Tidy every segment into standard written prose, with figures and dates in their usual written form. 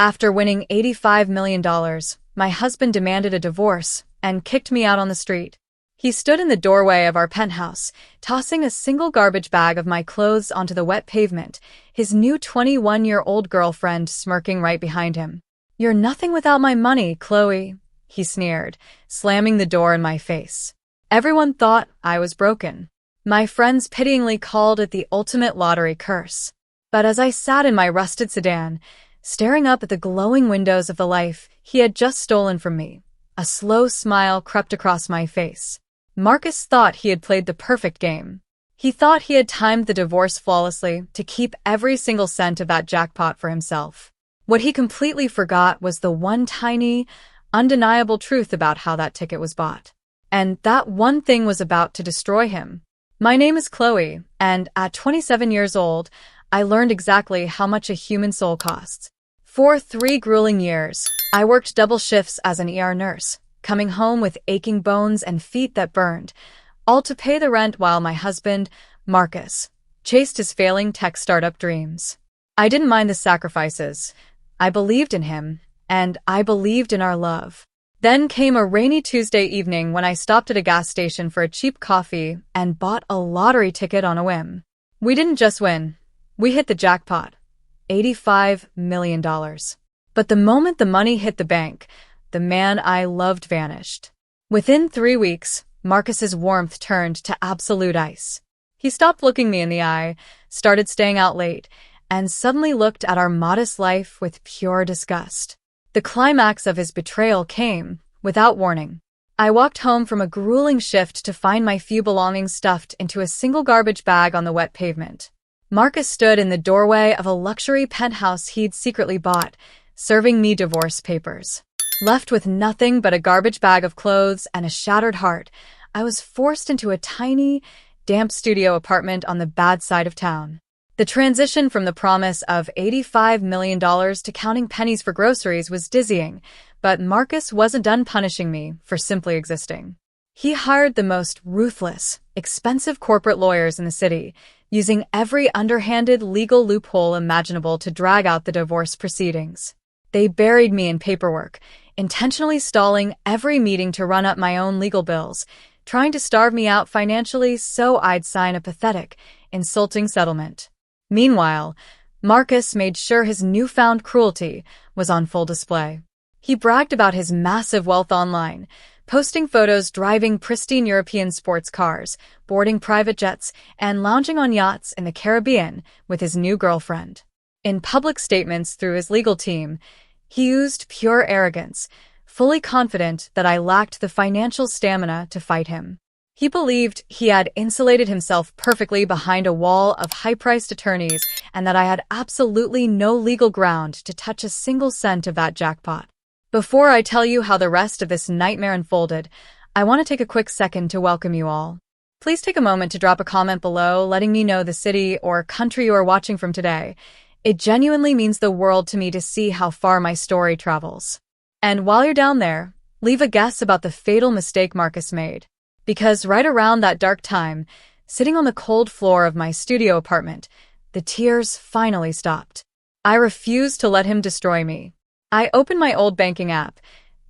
After winning $85 million, my husband demanded a divorce and kicked me out on the street. He stood in the doorway of our penthouse, tossing a single garbage bag of my clothes onto the wet pavement, his new 21-year-old girlfriend smirking right behind him. "You're nothing without my money, Chloe," he sneered, slamming the door in my face. Everyone thought I was broken. My friends pityingly called it the ultimate lottery curse. But as I sat in my rusted sedan, staring up at the glowing windows of the life he had just stolen from me, a slow smile crept across my face. Marcus thought he had played the perfect game. He thought he had timed the divorce flawlessly to keep every single cent of that jackpot for himself. What he completely forgot was the one tiny, undeniable truth about how that ticket was bought. And that one thing was about to destroy him. My name is Chloe, and at 27 years old, I learned exactly how much a human soul costs. For 3 grueling years, I worked double shifts as an ER nurse, coming home with aching bones and feet that burned, all to pay the rent while my husband, Marcus, chased his failing tech startup dreams. I didn't mind the sacrifices. I believed in him, and I believed in our love. Then came a rainy Tuesday evening when I stopped at a gas station for a cheap coffee and bought a lottery ticket on a whim. We didn't just win. We hit the jackpot. $85 million. But the moment the money hit the bank, the man I loved vanished. Within 3 weeks, Marcus's warmth turned to absolute ice. He stopped looking me in the eye, started staying out late, and suddenly looked at our modest life with pure disgust. The climax of his betrayal came, without warning. I walked home from a grueling shift to find my few belongings stuffed into a single garbage bag on the wet pavement. Marcus stood in the doorway of a luxury penthouse he'd secretly bought, serving me divorce papers. Left with nothing but a garbage bag of clothes and a shattered heart, I was forced into a tiny, damp studio apartment on the bad side of town. The transition from the promise of $85 million to counting pennies for groceries was dizzying, but Marcus wasn't done punishing me for simply existing. He hired the most ruthless, expensive corporate lawyers in the city, using every underhanded legal loophole imaginable to drag out the divorce proceedings. They buried me in paperwork, intentionally stalling every meeting to run up my own legal bills, trying to starve me out financially so I'd sign a pathetic, insulting settlement. Meanwhile, Marcus made sure his newfound cruelty was on full display. He bragged about his massive wealth online, posting photos driving pristine European sports cars, boarding private jets, and lounging on yachts in the Caribbean with his new girlfriend. In public statements through his legal team, he used pure arrogance, fully confident that I lacked the financial stamina to fight him. He believed he had insulated himself perfectly behind a wall of high-priced attorneys and that I had absolutely no legal ground to touch a single cent of that jackpot. Before I tell you how the rest of this nightmare unfolded, I want to take a quick second to welcome you all. Please take a moment to drop a comment below letting me know the city or country you are watching from today. It genuinely means the world to me to see how far my story travels. And while you're down there, leave a guess about the fatal mistake Marcus made. Because right around that dark time, sitting on the cold floor of my studio apartment, the tears finally stopped. I refused to let him destroy me. I opened my old banking app,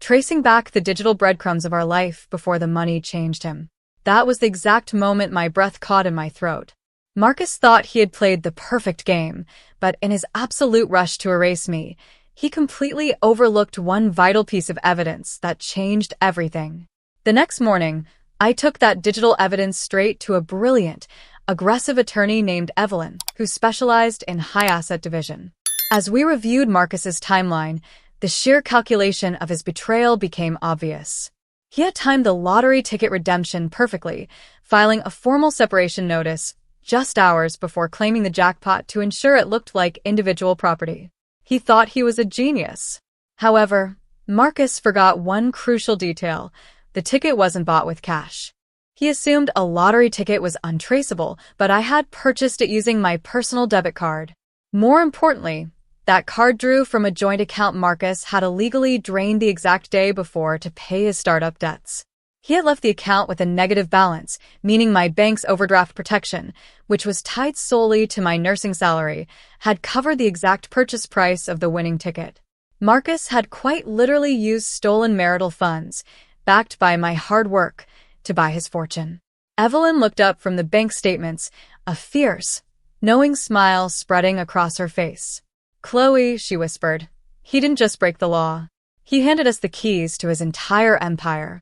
tracing back the digital breadcrumbs of our life before the money changed him. That was the exact moment my breath caught in my throat. Marcus thought he had played the perfect game, but in his absolute rush to erase me, he completely overlooked one vital piece of evidence that changed everything. The next morning, I took that digital evidence straight to a brilliant, aggressive attorney named Evelyn, who specialized in high-asset division. As we reviewed Marcus's timeline, the sheer calculation of his betrayal became obvious. He had timed the lottery ticket redemption perfectly, filing a formal separation notice just hours before claiming the jackpot to ensure it looked like individual property. He thought he was a genius. However, Marcus forgot one crucial detail. The ticket wasn't bought with cash. He assumed a lottery ticket was untraceable, but I had purchased it using my personal debit card. More importantly, that card drew from a joint account Marcus had illegally drained the exact day before to pay his startup debts. He had left the account with a negative balance, meaning my bank's overdraft protection, which was tied solely to my nursing salary, had covered the exact purchase price of the winning ticket. Marcus had quite literally used stolen marital funds, backed by my hard work, to buy his fortune. Evelyn looked up from the bank statements, a fierce, knowing smile spreading across her face. "Chloe," she whispered, "he didn't just break the law. He handed us the keys to his entire empire."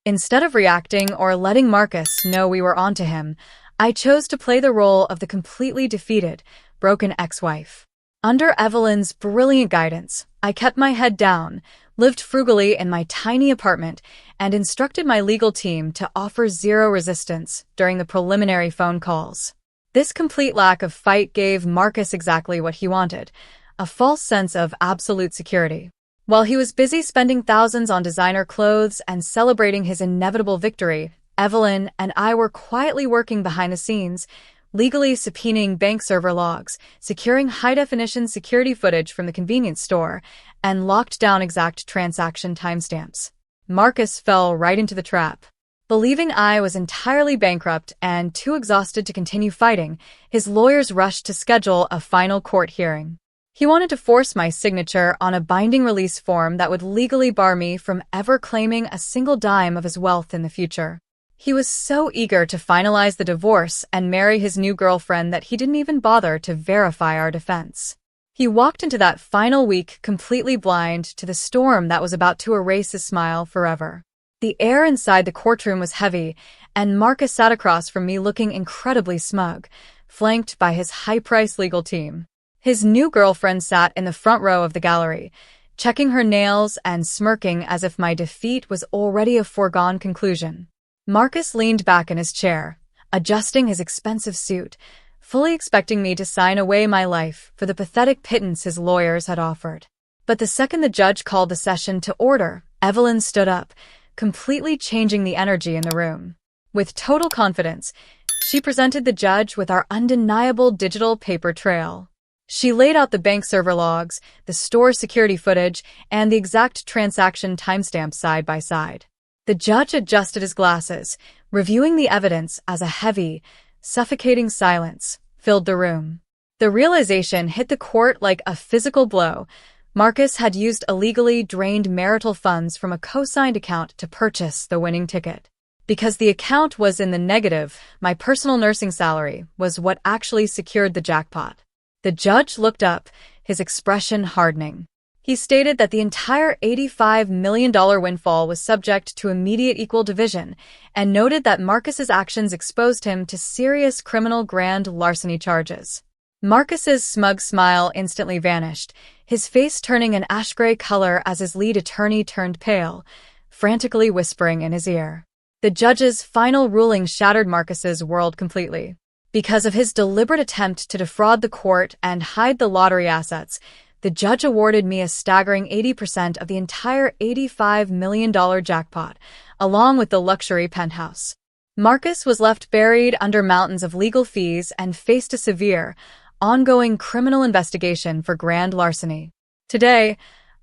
Instead of reacting or letting Marcus know we were onto him, I chose to play the role of the completely defeated, broken ex-wife. Under Evelyn's brilliant guidance, I kept my head down, lived frugally in my tiny apartment, and instructed my legal team to offer zero resistance during the preliminary phone calls. This complete lack of fight gave Marcus exactly what he wanted, a false sense of absolute security. While he was busy spending thousands on designer clothes and celebrating his inevitable victory, Evelyn and I were quietly working behind the scenes, legally subpoenaing bank server logs, securing high-definition security footage from the convenience store, and locked down exact transaction timestamps. Marcus fell right into the trap. Believing I was entirely bankrupt and too exhausted to continue fighting, his lawyers rushed to schedule a final court hearing. He wanted to force my signature on a binding release form that would legally bar me from ever claiming a single dime of his wealth in the future. He was so eager to finalize the divorce and marry his new girlfriend that he didn't even bother to verify our defense. He walked into that final week completely blind to the storm that was about to erase his smile forever. The air inside the courtroom was heavy, and Marcus sat across from me looking incredibly smug, flanked by his high-priced legal team. His new girlfriend sat in the front row of the gallery, checking her nails and smirking as if my defeat was already a foregone conclusion. Marcus leaned back in his chair, adjusting his expensive suit, fully expecting me to sign away my life for the pathetic pittance his lawyers had offered. But the second the judge called the session to order, Evelyn stood up, completely changing the energy in the room. With total confidence, she presented the judge with our undeniable digital paper trail. She laid out the bank server logs, the store security footage, and the exact transaction timestamps side by side. The judge adjusted his glasses, reviewing the evidence as a heavy, suffocating silence filled the room. The realization hit the court like a physical blow. Marcus had used illegally drained marital funds from a co-signed account to purchase the winning ticket. Because the account was in the negative, my personal nursing salary was what actually secured the jackpot. The judge looked up, his expression hardening. He stated that the entire $85 million windfall was subject to immediate equal division, and noted that Marcus's actions exposed him to serious criminal grand larceny charges. Marcus's smug smile instantly vanished, his face turning an ash-gray color as his lead attorney turned pale, frantically whispering in his ear. The judge's final ruling shattered Marcus's world completely. Because of his deliberate attempt to defraud the court and hide the lottery assets, the judge awarded me a staggering 80% of the entire $85 million jackpot, along with the luxury penthouse. Marcus was left buried under mountains of legal fees and faced a severe, ongoing criminal investigation for grand larceny. Today,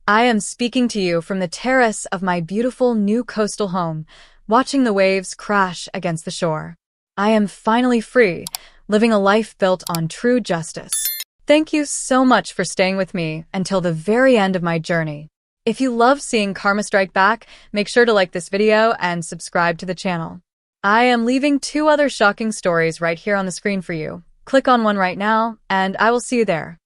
I am speaking to you from the terrace of my beautiful new coastal home, watching the waves crash against the shore. I am finally free, living a life built on true justice. Thank you so much for staying with me until the very end of my journey. If you love seeing karma strike back, make sure to like this video and subscribe to the channel. I am leaving 2 other shocking stories right here on the screen for you. Click on one right now, and I will see you there.